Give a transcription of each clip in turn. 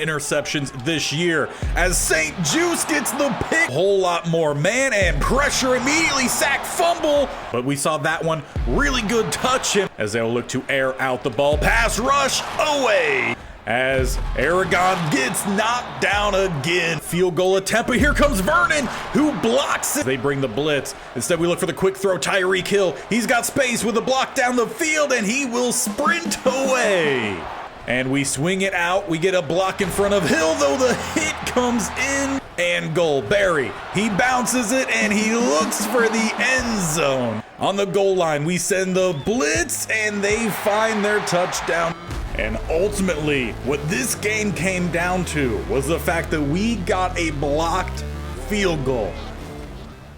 interceptions this year. As St. Juice gets the pick, a whole lot more man and pressure immediately, sack, fumble. But we saw that one, really good touch him as they'll look to air out the ball. Pass rush away. As Aragon gets knocked down again. Field goal attempt, but here comes Vernon, who blocks it. They bring the blitz. Instead, we look for the quick throw, Tyreek Hill. He's got space with a block down the field, and he will sprint away. And we swing it out. We get a block in front of Hill, though the hit comes in. And goal, Barry. He bounces it, and he looks for the end zone. On the goal line, we send the blitz, and they find their touchdown. And ultimately, what this game came down to was the fact that we got a blocked field goal.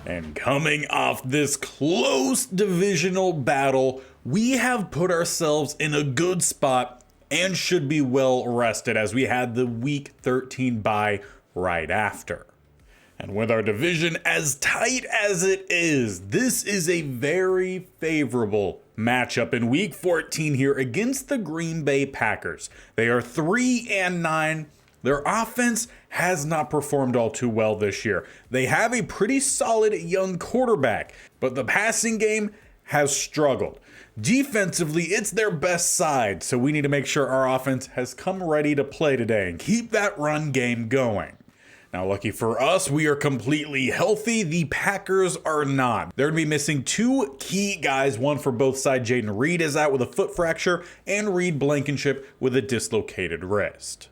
And coming off this close divisional battle, we have put ourselves in a good spot and should be well rested as we had the Week 13 bye right after. And with our division as tight as it is, this is a very favorable matchup in Week 14 here against the Green Bay Packers. They are 3-9. Their offense has not performed all too well this year. They have a pretty solid young quarterback, but the passing game has struggled. Defensively, it's their best side, so we need to make sure our offense has come ready to play today and keep that run game going. Now, lucky for us, we are completely healthy. The Packers are not. They're going to be missing two key guys, one for both sides. Jaden Reed is out with a foot fracture, and Reed Blankenship with a dislocated wrist.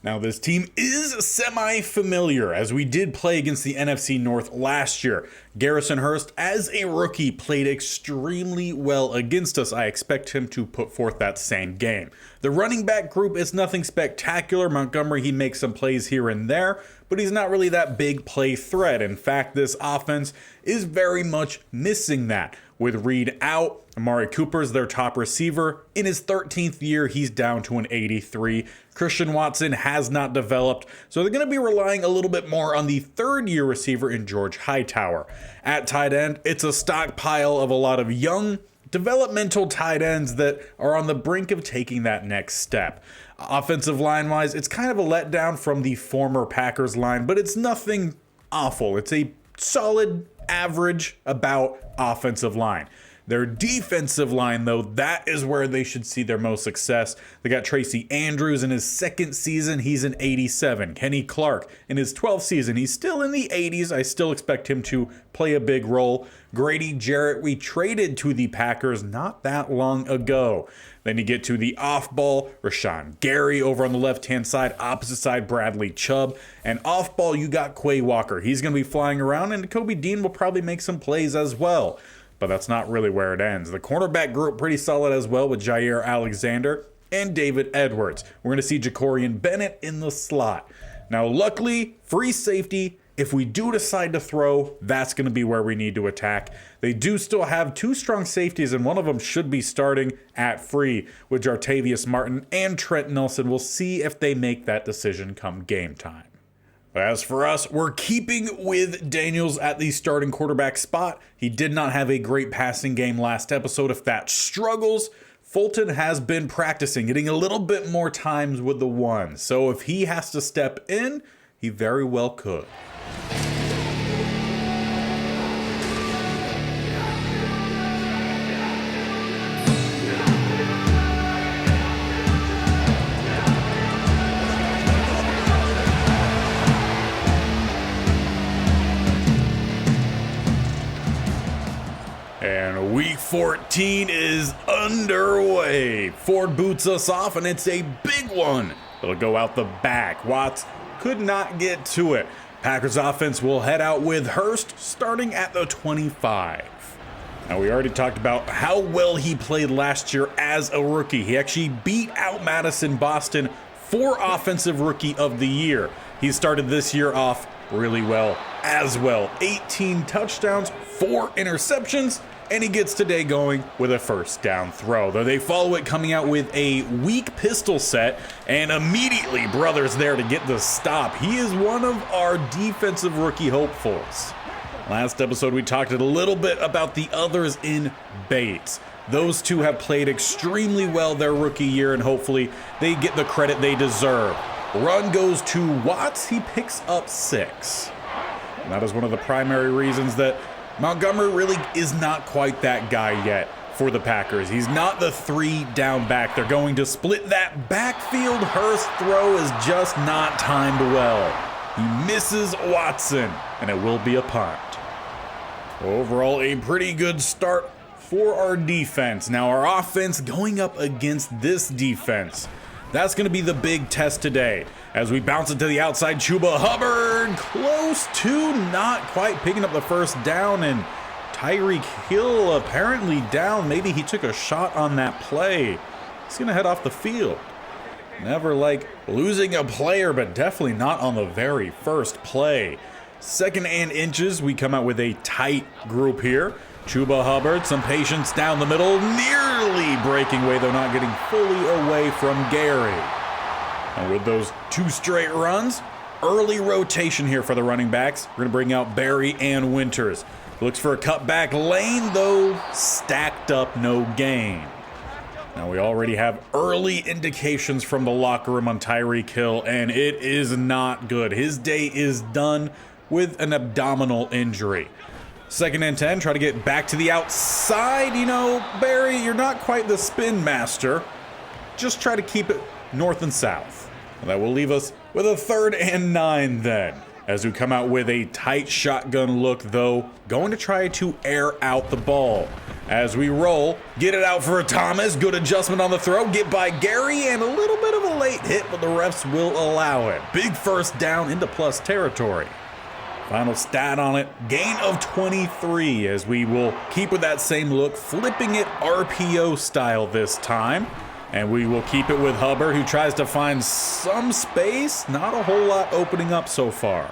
Now, this team is semi-familiar, as we did play against the NFC North last year. Garrison Hurst, as a rookie, played extremely well against us. I expect him to put forth that same game. The running back group is nothing spectacular. Montgomery, he makes some plays here and there, but he's not really that big play threat. In fact, this offense is very much missing that. With Reed out, Amari Cooper's their top receiver. In his 13th year, he's down to an 83. Christian Watson has not developed, so they're going to be relying a little bit more on the third-year receiver in George Hightower. At tight end, it's a stockpile of a lot of young, developmental tight ends that are on the brink of taking that next step. Offensive line-wise, it's kind of a letdown from the former Packers line, but it's nothing awful. It's a solid, average, about offensive line. Their defensive line, though, that is where they should see their most success. They got Tracy Andrews in his second season. He's an 87. Kenny Clark in his 12th season. He's still in the 80s. I still expect him to play a big role. Grady Jarrett, we traded to the Packers not that long ago. Then you get to the off-ball, Rashawn Gary over on the left-hand side, opposite side, Bradley Chubb. And off-ball, you got Quay Walker. He's going to be flying around, and Kobe Dean will probably make some plays as well. But that's not really where it ends. The cornerback group pretty solid as well with Jair Alexander and David Edwards. We're going to see Jacorian Bennett in the slot. Now, luckily, free safety, if we do decide to throw, that's going to be where we need to attack. They do still have two strong safeties, and one of them should be starting at free with Jartavius Martin and Trent Nelson. We'll see if they make that decision come game time. As for us, we're keeping with Daniels at the starting quarterback spot. He did not have a great passing game last episode. If that struggles, Fulton has been practicing, getting a little bit more times with the one. So if he has to step in, he very well could. And week 14 is underway. Ford boots us off, and it's a big one. It'll go out the back. Watts could not get to it. Packers offense will head out with Hurst starting at the 25. Now, we already talked about how well he played last year as a rookie. He actually beat out Madison Boston for Offensive Rookie of the Year. He started this year off really well as well. 18 touchdowns, 4 interceptions, and he gets today going with a first down throw. Though they follow it coming out with a weak pistol set, and immediately Brothers there to get the stop. He is one of our defensive rookie hopefuls. Last episode we talked a little bit about the others in Bates. Those two have played extremely well their rookie year, and hopefully they get the credit they deserve. Run goes to Watts. He picks up 6. And that is one of the primary reasons that Montgomery really is not quite that guy yet for the Packers. He's not the 3 down back. They're going to split that backfield. Hurst throw is just not timed well. He misses Watson, and it will be a punt. Overall, a pretty good start for our defense. Now, our offense going up against this defense. That's going to be the big test today. As we bounce it to the outside, Chuba Hubbard close to not quite picking up the first down, and Tyreek Hill apparently down. Maybe he took a shot on that play. He's going to head off the field. Never like losing a player, but definitely not on the very first play. 2nd and inches, we come out with a tight group here. Chuba Hubbard, some patience down the middle, nearly breaking away, though not getting fully away from Gary. And with those 2 straight runs, early rotation here for the running backs. We're going to bring out Barry and Winters. Looks for a cutback lane, though stacked up, no gain. Now we already have early indications from the locker room on Tyreek Hill, and it is not good. His day is done with an abdominal injury. 2nd and 10, try to get back to the outside. You know, Barry, you're not quite the spin master. Just try to keep it north and south. And that will leave us with a 3rd and 9 then. As we come out with a tight shotgun look, though, going to try to air out the ball. As we roll, get it out for a Thomas. Good adjustment on the throw. Get by Gary, and a little bit of a late hit, but the refs will allow it. Big first down into plus territory. Final stat on it, gain of 23, as we will keep with that same look, flipping it RPO style this time. And we will keep it with Hubbard, who tries to find some space. Not a whole lot opening up so far.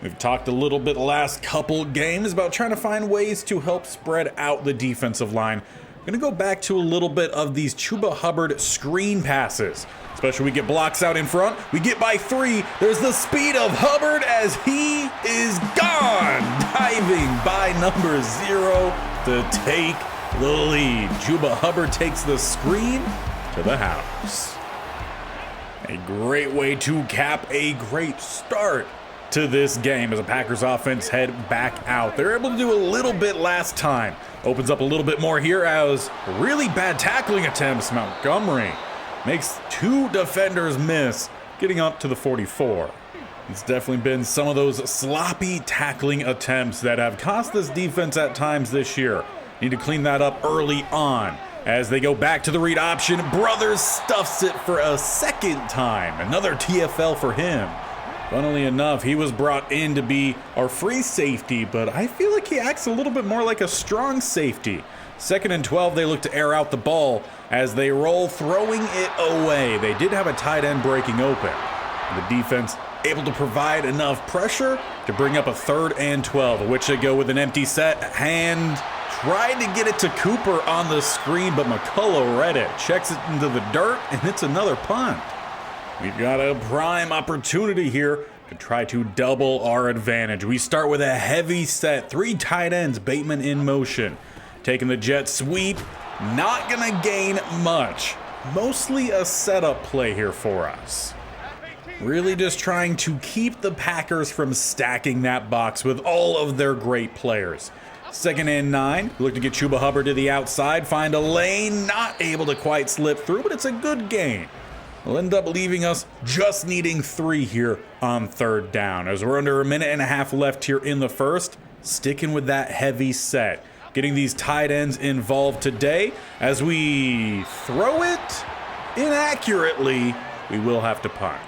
We've talked a little bit the last couple games about trying to find ways to help spread out the defensive line. I'm going to go back to a little bit of these Chuba Hubbard screen passes. Especially we get blocks out in front. We get by 3. There's the speed of Hubbard as he is gone. Diving by number 0 to take the lead. Chuba Hubbard takes the screen to the house. A great way to cap a great start to this game as the Packers offense head back out. They're able to do a little bit last time. Opens up a little bit more here as really bad tackling attempts. Montgomery makes 2 defenders miss, getting up to the 44. It's definitely been some of those sloppy tackling attempts that have cost this defense at times this year. Need to clean that up early on. As they go back to the read option, Brothers stuffs it for a 2nd time. Another TFL for him. Funnily enough, he was brought in to be our free safety, but I feel like he acts a little bit more like a strong safety. 2nd and 12, they look to air out the ball as they roll, throwing it away. They did have a tight end breaking open. The defense able to provide enough pressure to bring up a 3rd and 12, which they go with an empty set. Hand tried to get it to Cooper on the screen, but McCullough read it. Checks it into the dirt, and it's another punt. We've got a prime opportunity here to try to double our advantage. We start with a heavy set. 3 tight ends, Bateman in motion. Taking the jet sweep, not gonna gain much. Mostly a setup play here for us. Really just trying to keep the Packers from stacking that box with all of their great players. 2nd and 9, look to get Chuba Hubbard to the outside, find a lane, not able to quite slip through, but it's a good gain. Will end up leaving us just needing 3 here on 3rd down. As we're under a minute and a half left here in the first, sticking with that heavy set. Getting these tight ends involved today. As we throw it inaccurately, we will have to punt.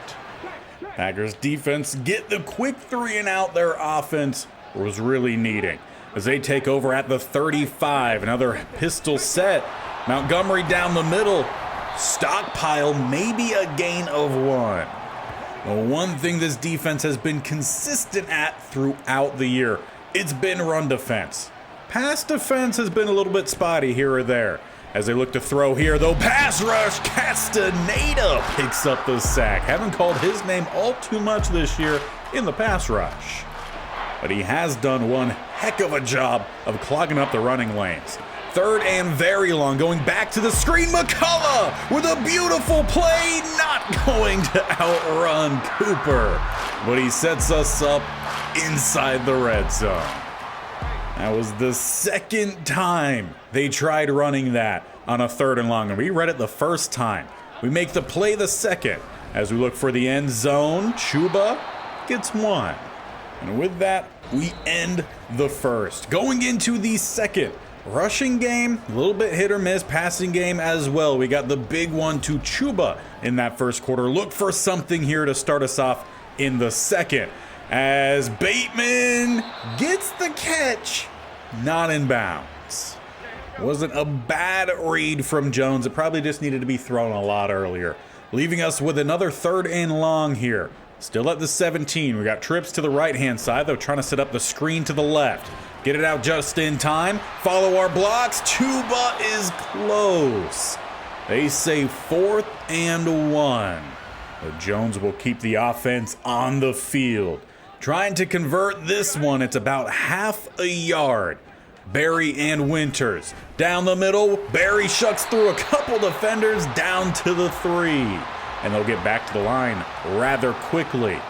Packers defense get the quick 3 and out their offense was really needing. As they take over at the 35, another pistol set. Montgomery down the middle. Stockpile, maybe a gain of 1. The one thing this defense has been consistent at throughout the year, it's been run defense. Pass defense has been a little bit spotty here or there. As they look to throw here, though, pass rush, Castaneda picks up the sack. Haven't called his name all too much this year in the pass rush. But he has done one heck of a job of clogging up the running lanes. Third and very long, going back to the screen. McCullough with a beautiful play, not going to outrun Cooper, but he sets us up inside the red zone. That was the second time they tried running that on a third and long, and we read it the first time. We make the play the second as we look for the end zone. Chuba gets one. And with that, we end the first. Going into the second, rushing game, a little bit hit or miss, passing game as well. We got the big one to Chuba in that first quarter. Look for something here to start us off in the second, as Bateman gets the catch, not in bounds. Wasn't a bad read from Jones. It probably just needed to be thrown a lot earlier. Leaving us with another third and long here. Still at the 17. We got trips to the right-hand side. They're trying to set up the screen to the left. Get it out just in time. Follow our blocks. Chuba is close. They say 4th and 1. But Jones will keep the offense on the field. Trying to convert this one. It's about half a yard. Barry and Winters. Down the middle. Barry shucks through a couple defenders down to the 3. And they'll get back to the line rather quickly.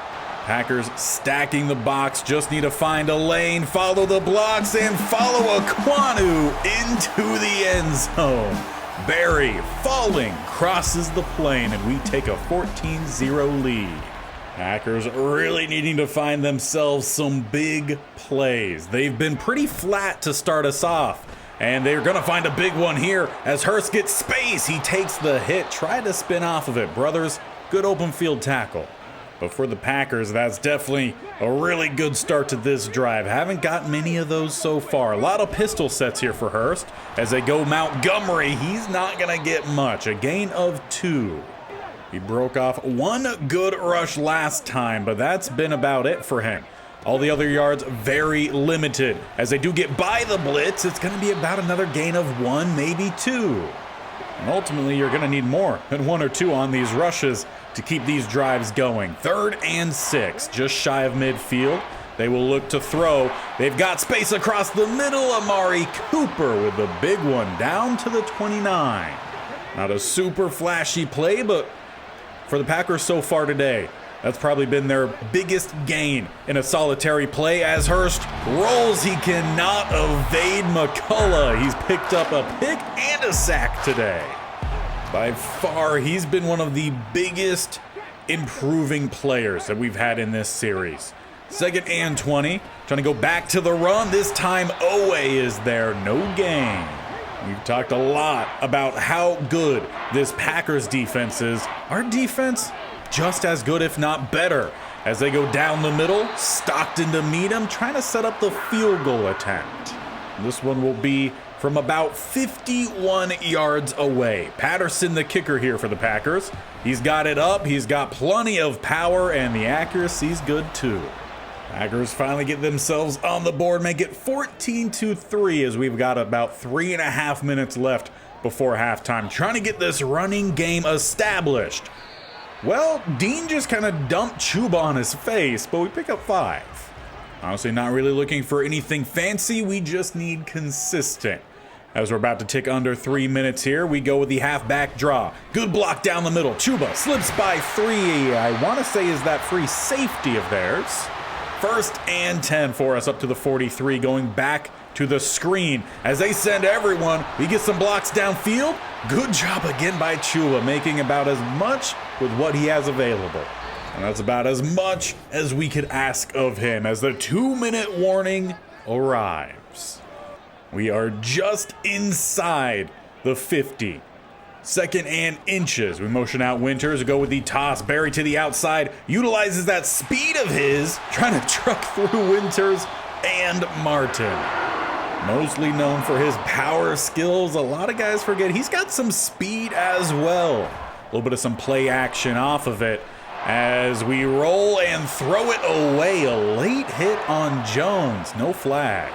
Packers stacking the box, just need to find a lane, follow the blocks, and follow Aquanu into the end zone. Barry, falling, crosses the plane, and we take a 14-0 lead. Packers really needing to find themselves some big plays. They've been pretty flat to start us off, and they're going to find a big one here as Hurst gets space. He takes the hit, tried to spin off of it. Brothers, good open field tackle. But for the Packers, that's definitely a really good start to this drive. Haven't got many of those so far. A lot of pistol sets here for Hurst. As they go Montgomery, he's not going to get much. A gain of 2. He broke off one good rush last time, but that's been about it for him. All the other yards very limited. As they do get by the blitz, it's going to be about another gain of 1, maybe 2. And ultimately, you're going to need more than 1 or 2 on these rushes to keep these drives going. 3rd and 6, just shy of midfield. They will look to throw. They've got space across the middle. Amari Cooper with the big one down to the 29. Not a super flashy play, but for the Packers so far today, that's probably been their biggest gain in a solitary play. As Hurst rolls, he cannot evade McCullough. He's picked up a pick and a sack today. By far, he's been one of the biggest improving players that we've had in this series. 2nd and 20, trying to go back to the run. This time, Owe is there, no gain. We've talked a lot about how good this Packers defense is. Our defense, just as good, if not better. As they go down the middle, Stockton to meet him, trying to set up the field goal attempt. This one will be from about 51 yards away. Patterson, the kicker here for the Packers. He's got it up, he's got plenty of power, and the accuracy's good too. Packers finally get themselves on the board, make it 14-3 as we've got about 3.5 minutes left before halftime. Trying to get this running game established. Well, Dean just kind of dumped Chuba on his face, but we pick up 5. Honestly, not really looking for anything fancy. We just need consistent. As we're about to tick under 3 minutes here, we go with the halfback draw. Good block down the middle. Chuba slips by 3. I want to say is that free safety of theirs. 1st and 10 for us up to the 43, going back to the screen. As they send everyone, we get some blocks downfield. Good job again by Chuba, making about as much with what he has available. And that's about as much as we could ask of him as the 2-minute warning arrives. We are just inside the 50. 2nd and inches. We motion out Winters, go with the toss. Barry to the outside, utilizes that speed of his, trying to truck through Winters and Martin. Mostly known for his power skills. A lot of guys forget he's got some speed as well. A little bit of some play action off of it. As we roll and throw it away, a late hit on Jones, no flag.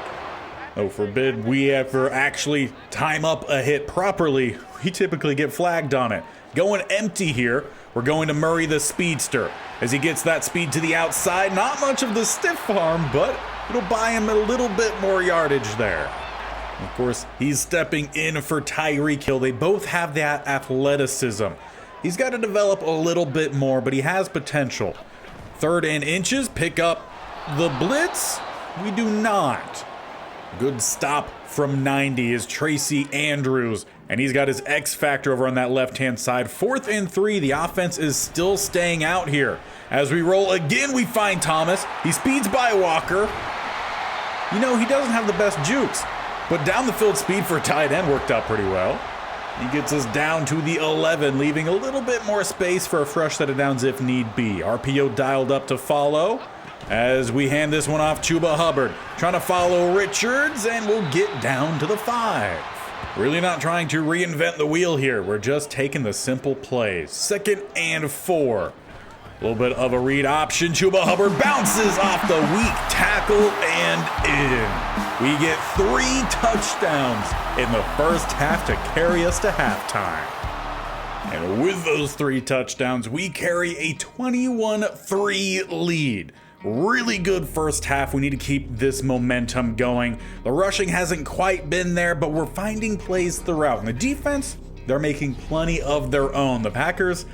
Oh, forbid we ever actually time up a hit properly. We typically get flagged on it. Going empty here, we're going to Murray the speedster. As he gets that speed to the outside, not much of the stiff arm, but it'll buy him a little bit more yardage there. Of course, he's stepping in for Tyreek Hill. They both have that athleticism. He's got to develop a little bit more, but he has potential. 3rd and inches, pick up the blitz. We do not. Good stop from 90 is Tracy Andrews, and he's got his X factor over on that left-hand side. 4th and 3, the offense is still staying out here. As we roll again, we find Thomas. He speeds by Walker. You know, he doesn't have the best jukes, but down the field speed for a tight end worked out pretty well. He gets us down to the 11, leaving a little bit more space for a fresh set of downs if need be. RPO dialed up to follow as we hand this one off. Chuba Hubbard trying to follow Richards, and we'll get down to the 5. Really not trying to reinvent the wheel here. We're just taking the simple plays. 2nd and 4. A little bit of a read option. Chuba Hubbard bounces off the weak tackle and in. We get 3 touchdowns in the first half to carry us to halftime. And with those 3 touchdowns, we carry a 21-3 lead. Really good first half. We need to keep this momentum going. The rushing hasn't quite been there, but we're finding plays throughout. And the defense, they're making plenty of their own. The Packers,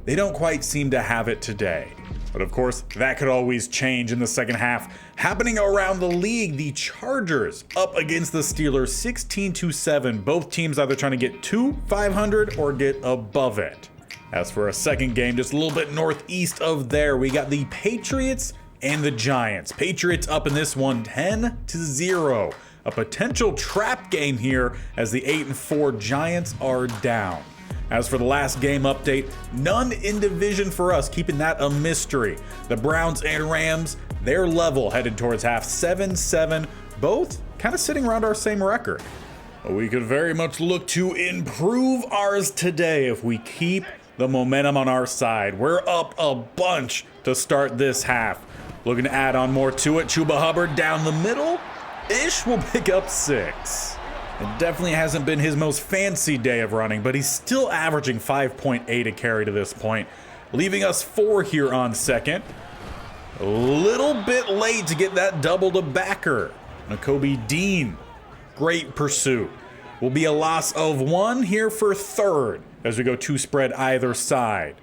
they don't quite seem to have it today. But of course, that could always change in the second half. Happening around the league, the Chargers up against the Steelers 16-7. Both teams either trying to get to 500 or get above it. As for a second game, just a little bit northeast of there, we got the Patriots and the Giants. Patriots up in this one 10-0. A potential trap game here as the 8-4 Giants are down. As for the last game update, none in division for us, keeping that a mystery. The Browns and Rams, they're level headed towards half, 7-7, both kind of sitting around our same record. But we could very much look to improve ours today if we keep the momentum on our side. We're up a bunch to start this half. Looking to add on more to it. Chuba Hubbard down the middle-ish will pick up 6. It definitely hasn't been his most fancy day of running, but he's still averaging 5.8 a carry to this point, leaving us 4 here on second. A little bit late to get that double to backer. Nakobe Dean, great pursuit. Will be a loss of 1 here for 3rd as we go 2 spread either side.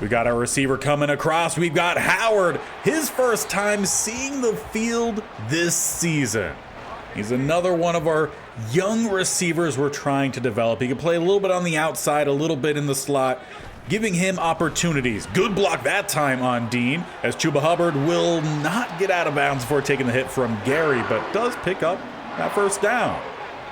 We got our receiver coming across. We've got Howard, his first time seeing the field this season. He's another one of our young receivers we're trying to develop. He can play a little bit on the outside, a little bit in the slot, giving him opportunities. Good block that time on Dean, as Chuba Hubbard will not get out of bounds before taking the hit from Gary, but does pick up that first down.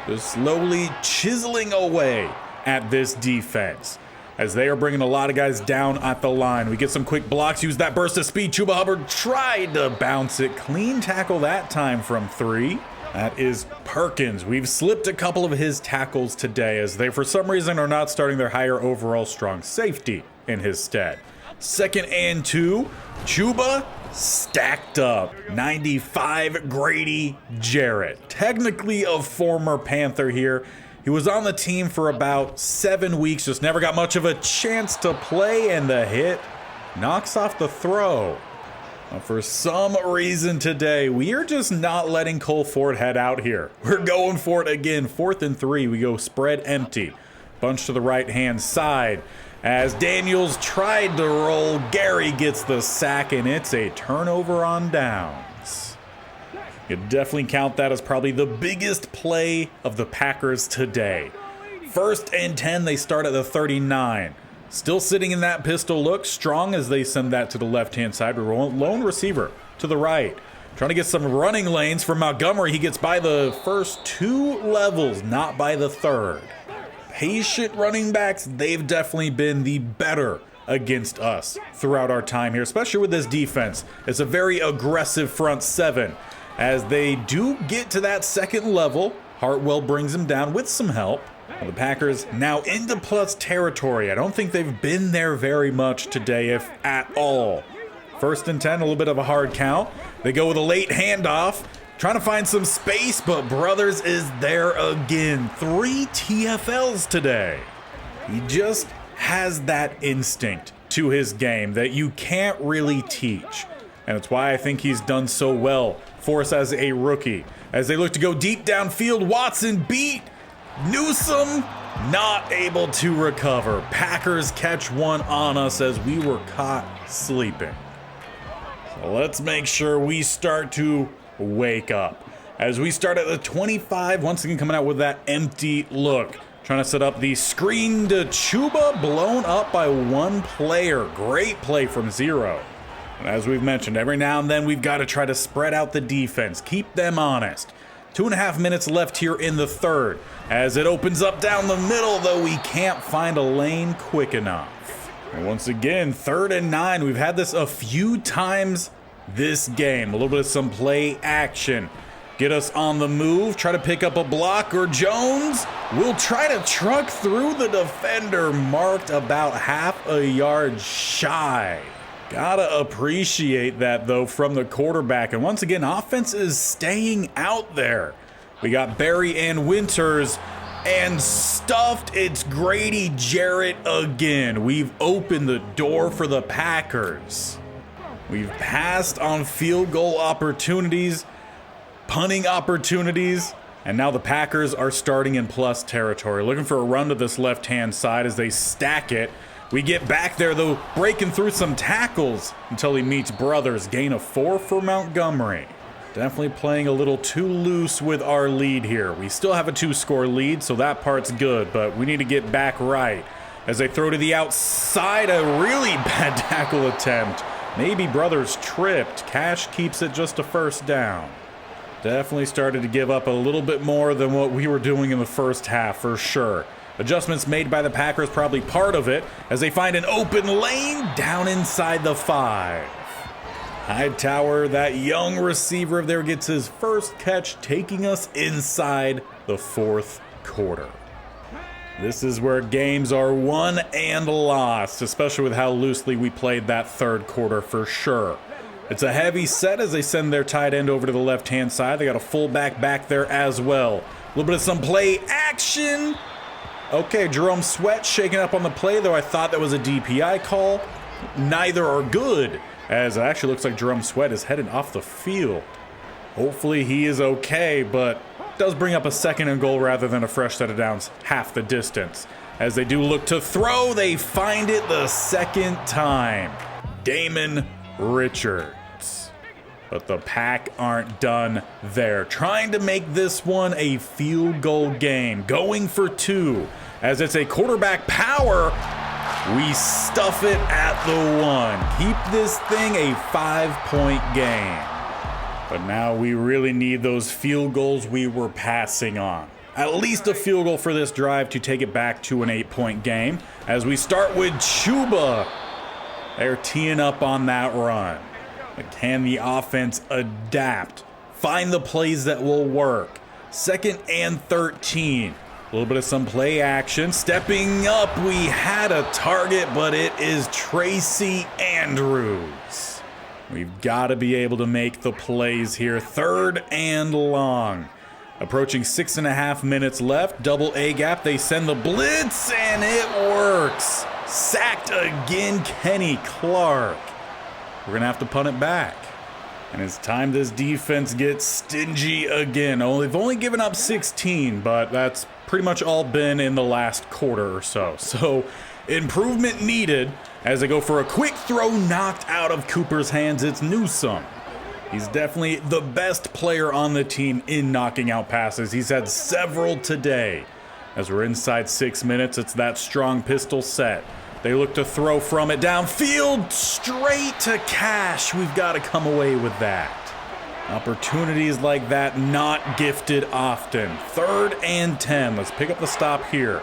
Just slowly chiseling away at this defense, as they are bringing a lot of guys down at the line. We get some quick blocks, use that burst of speed. Chuba Hubbard tried to bounce it. Clean tackle that time from 3. That is Perkins. We've slipped a couple of his tackles today as they, for some reason, are not starting their higher overall strong safety in his stead. 2nd and 2. Chuba stacked up. 95 Grady Jarrett. Technically a former Panther here. He was on the team for about 7 weeks, just never got much of a chance to play, and the hit knocks off the throw. For some reason today, we are just not letting Cole Ford head out here. We're going for it again. 4th and 3, we go spread empty. Bunch to the right-hand side. As Daniels tried to roll, Gary gets the sack, and it's a turnover on downs. You definitely count that as probably the biggest play of the Packers today. 1st and 10, they start at the 39. Still sitting in that pistol look, strong as they send that to the left-hand side. We're lone receiver to the right. Trying to get some running lanes from Montgomery. He gets by the first 2 levels, not by the 3rd. Patient running backs, they've definitely been the better against us throughout our time here, especially with this defense. It's a very aggressive front 7. As they do get to that 2nd level, Hartwell brings him down with some help. The Packers now into plus territory. I don't think they've been there very much today, if at all. 1st and 10, a little bit of a hard count. They go with a late handoff, trying to find some space, but Brothers is there again. 3 TFLs today. He just has that instinct to his game that you can't really teach. And it's why I think he's done so well for us as a rookie. As they look to go deep downfield, Watson beat Newsome, not able to recover. Packers catch one on us as we were caught sleeping. So let's make sure we start to wake up. As we start at the 25, once again coming out with that empty look. Trying to set up the screen to Chuba, blown up by one player. Great play from zero. And as we've mentioned, every now and then we've got to try to spread out the defense. Keep them honest. 2.5 minutes left here in the third. As it opens up down the middle, though we can't find a lane quick enough. And once again, 3rd and 9. We've had this a few times this game. A little bit of some play action. Get us on the move, try to pick up a block, or Jones will try to truck through the defender, marked about half a yard shy. Gotta appreciate that, though, from the quarterback. And once again, offense is staying out there. We got Barry and Winters, and stuffed. It's Grady Jarrett again. We've opened the door for the Packers. We've passed on field goal opportunities, punting opportunities, and now the Packers are starting in plus territory. Looking for a run to this left-hand side as they stack it. We get back there, though, breaking through some tackles until he meets Brothers. Gain of 4 for Montgomery. Definitely playing a little too loose with our lead here. We still have a 2-score lead, so that part's good, but we need to get back right. As they throw to the outside, a really bad tackle attempt. Maybe Brothers tripped. Cash keeps it just a first down. Definitely started to give up a little bit more than what we were doing in the first half, for sure. Adjustments made by the Packers, probably part of it, as they find an open lane down inside the 5. Hightower, that young receiver of there, gets his first catch, taking us inside the 4th quarter. This is where games are won and lost, especially with how loosely we played that 3rd quarter, for sure. It's a heavy set as they send their tight end over to the left-hand side. They got a fullback back there as well. A little bit of some play action. Okay, Jerome Sweat shaking up on the play, though I thought that was a DPI call. Neither are good, as it actually looks like Jerome Sweat is headed off the field. Hopefully he is okay, but does bring up a 2nd and goal rather than a fresh set of downs half the distance. As they do look to throw, they find it the 2nd time. Damon Richards. But the Pack aren't done there. Trying to make this one a field goal game. Going for 2. As it's a quarterback power, we stuff it at the 1. Keep this thing a 5-point game. But now we really need those field goals we were passing on. At least a field goal for this drive to take it back to an 8-point game. As we start with Chuba. They're teeing up on that run. But can the offense adapt? Find the plays that will work. 2nd and 13. A little bit of some play action. Stepping up, we had a target, but it is Tracy Andrews. We've got to be able to make the plays here. 3rd and long. Approaching 6.5 minutes left. Double A gap. They send the blitz, and it works. Sacked again, Kenny Clark. We're going to have to punt it back. And it's time this defense gets stingy again. They've only given up 16, but that's pretty much all been in the last quarter or so. So improvement needed as they go for a quick throw knocked out of Cooper's hands. It's Newsome. He's definitely the best player on the team in knocking out passes. He's had several today. As we're inside 6 minutes, it's that strong pistol set. They look to throw from it downfield, straight to Cash. We've got to come away with that. Opportunities like that not gifted often. 3rd and 10. Let's pick up the stop here.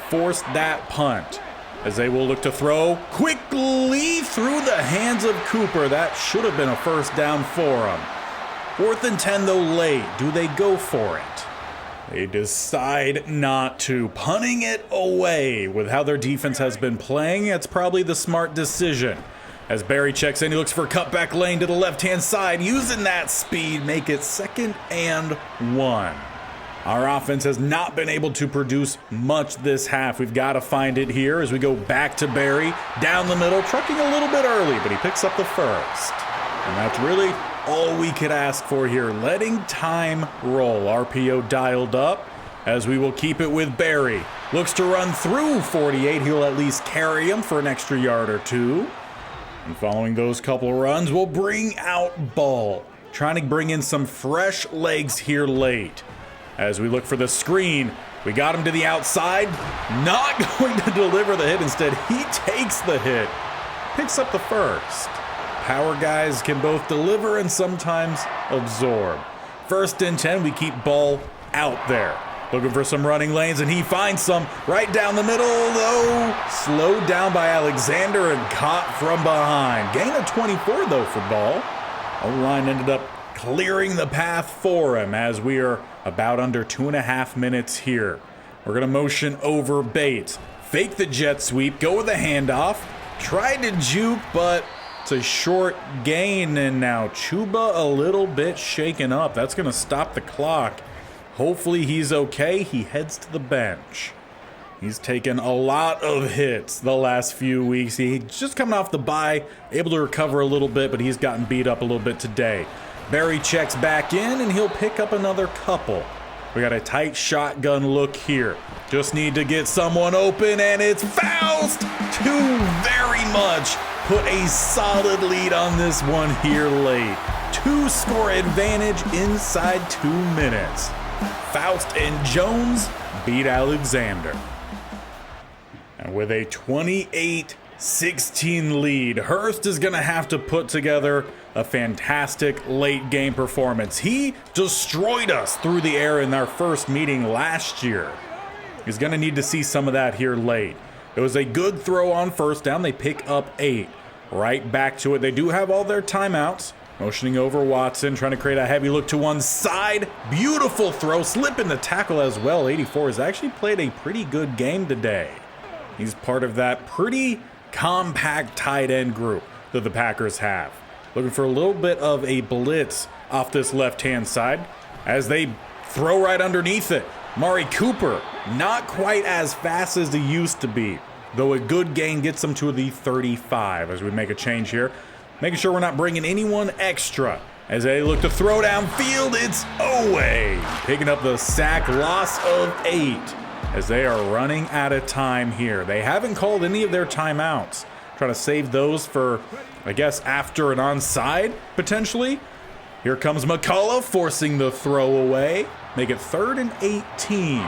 Force that punt. As they will look to throw quickly through the hands of Cooper. That should have been a first down for him. 4th and 10, though, late. Do they go for it? They decide not to. Punting it away. With how their defense has been playing, it's probably the smart decision. As Barry checks in, he looks for a cutback lane to the left-hand side. Using that speed, make it 2nd and 1. Our offense has not been able to produce much this half. We've got to find it here as we go back to Barry. Down the middle, trucking a little bit early, but he picks up the first. And that's really all we could ask for here. Letting time roll. RPO dialed up as we will keep it with Barry. Looks to run through 48. He'll at least carry him for an extra yard or two. And following those couple runs, we'll bring out Ball. Trying to bring in some fresh legs here late. As we look for the screen, we got him to the outside. Not going to deliver the hit. Instead, he takes the hit. Picks up the first. Power guys can both deliver and sometimes absorb. 1st and 10, we keep Ball out there. Looking for some running lanes, and he finds some right down the middle, though. Slowed down by Alexander and caught from behind. Gain of 24, though, for Ball. O-line ended up clearing the path for him as we are about under 2.5 minutes here. We're going to motion over Bates. Fake the jet sweep, go with the handoff. Tried to juke, but it's a short gain, and now Chuba a little bit shaken up. That's going to stop the clock. Hopefully he's okay. He heads to the bench. He's taken a lot of hits the last few weeks. He's just coming off the bye, able to recover a little bit, but he's gotten beat up a little bit today. Barry checks back in, and he'll pick up another couple. We got a tight shotgun look here. Just need to get someone open, and it's Faust to very much put a solid lead on this one here late. 2-score advantage inside 2 minutes. Faust and Jones beat Alexander. And with a 28-16 lead, Hurst is going to have to put together a fantastic late game performance. He destroyed us through the air in our first meeting last year. He's going to need to see some of that here late. It was a good throw on 1st down. They pick up 8. Right back to it. They do have all their timeouts. Motioning over Watson, trying to create a heavy look to one side. Beautiful throw, slipping the tackle as well. 84 has actually played a pretty good game today. He's part of that pretty compact tight end group that the Packers have. Looking for a little bit of a blitz off this left-hand side as they throw right underneath it. Mari Cooper, not quite as fast as he used to be, though a good gain gets him to the 35 as we make a change here. Making sure we're not bringing anyone extra. As they look to throw downfield, it's away. Picking up the sack, loss of 8 as they are running out of time here. They haven't called any of their timeouts. Trying to save those for, I guess, after an onside, potentially. Here comes McCullough forcing the throw away. Make it 3rd and 18.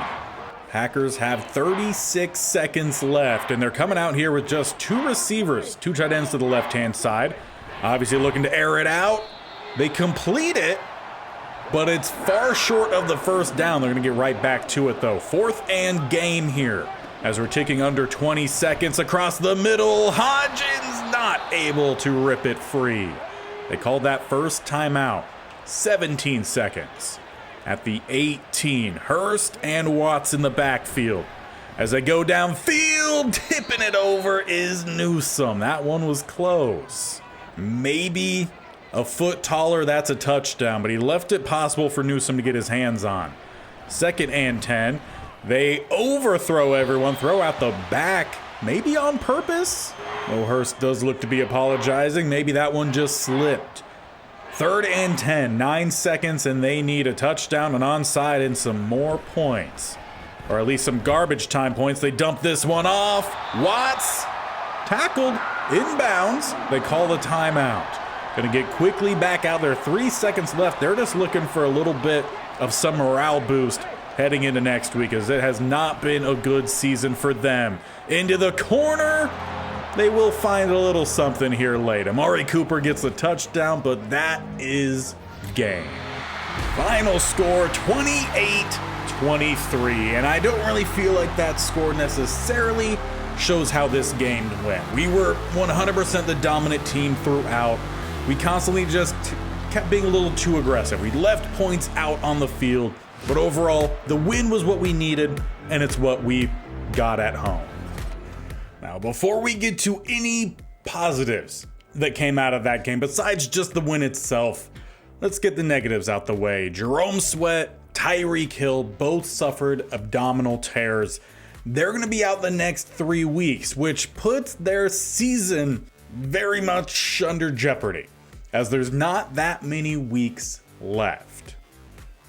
Packers have 36 seconds left, and they're coming out here with just 2 receivers, 2 tight ends to the left-hand side. Obviously looking to air it out. They complete it, but it's far short of the 1st down. They're going to get right back to it, though. 4th and game here as we're ticking under 20 seconds across the middle. Hodgins not able to rip it free. They called that first timeout. 17 seconds. At the 18, Hurst and Watts in the backfield. As they go downfield, tipping it over is Newsome. That one was close. Maybe a foot taller, that's a touchdown, but he left it possible for Newsome to get his hands on. 2nd and 10. They overthrow everyone, throw out the back, maybe on purpose. Well, Hurst does look to be apologizing. Maybe that one just slipped. 3rd and 10, 9 seconds, and they need a touchdown, an onside, and some more points. Or at least some garbage time points. They dump this one off. Watts tackled, inbounds. They call the timeout. Gonna get quickly back out there. 3 seconds left. They're just looking for a little bit of some morale boost heading into next week, as it has not been a good season for them. Into the corner. They will find a little something here late. Amari Cooper gets the touchdown, but that is game. Final score 28-23, and I don't really feel like that score necessarily shows how this game went. We were 100% the dominant team throughout. We constantly just kept being a little too aggressive. We left points out on the field, but overall, the win was what we needed, and it's what we got at home. Now, before we get to any positives that came out of that game, besides just the win itself, let's get the negatives out the way. Jerome Sweat, Tyreek Hill both suffered abdominal tears. They're going to be out the next 3 weeks, which puts their season very much under jeopardy. as there's not that many weeks left.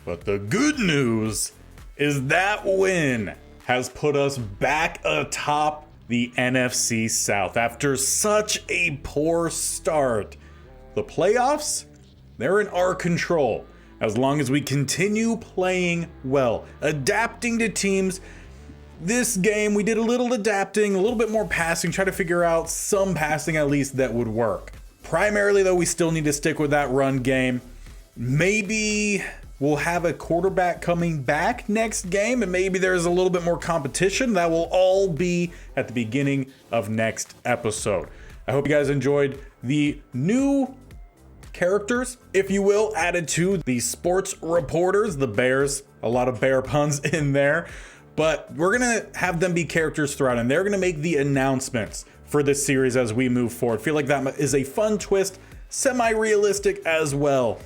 But the good news is that win has put us back atop the NFC South after such a poor start. The playoffs, they're in our control as long as we continue playing well, adapting to teams. This game, we did a little adapting, a little bit more passing, try to figure out some passing at least that would work. Primarily, though, we still need to stick with that run game. Maybe we'll have a quarterback coming back next game, and maybe there's a little bit more competition. That will all be at the beginning of next episode. I hope you guys enjoyed the new characters, if you will, added to the sports reporters, the Bears. A lot of bear puns in there, but we're gonna have them be characters throughout, and they're gonna make the announcements for this series as we move forward. Feel like that is a fun twist, semi-realistic as well.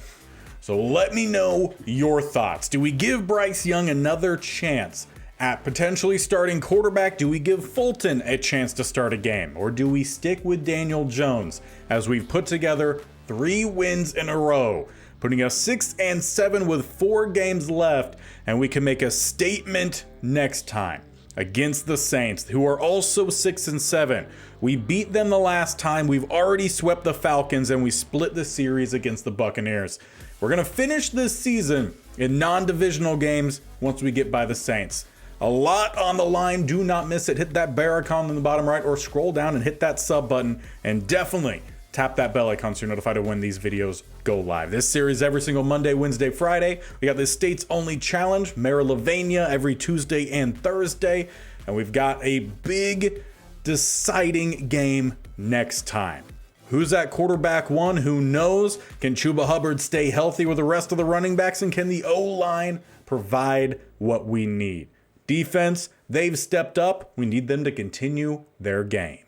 So let me know your thoughts. Do we give Bryce Young another chance at potentially starting quarterback? Do we give Fulton a chance to start a game? Or do we stick with Daniel Jones as we've put together 3 wins in a row, putting us 6-7 with 4 games left, and we can make a statement next time against the Saints, who are also 6-7. We beat them the last time. We've already swept the Falcons, and we split the series against the Buccaneers. We're gonna finish this season in non-divisional games once we get by the Saints. A lot on the line. Do not miss it. Hit that bear icon in the bottom right, or scroll down and hit that sub button, and definitely tap that bell icon so you're notified of when these videos go live. This series every single Monday, Wednesday, Friday. We got this states only challenge, Marylavania, every Tuesday and Thursday. And we've got a big deciding game next time. Who's that quarterback one? Who knows? Can Chuba Hubbard stay healthy with the rest of the running backs? And can the O-line provide what we need? Defense, they've stepped up. We need them to continue their game.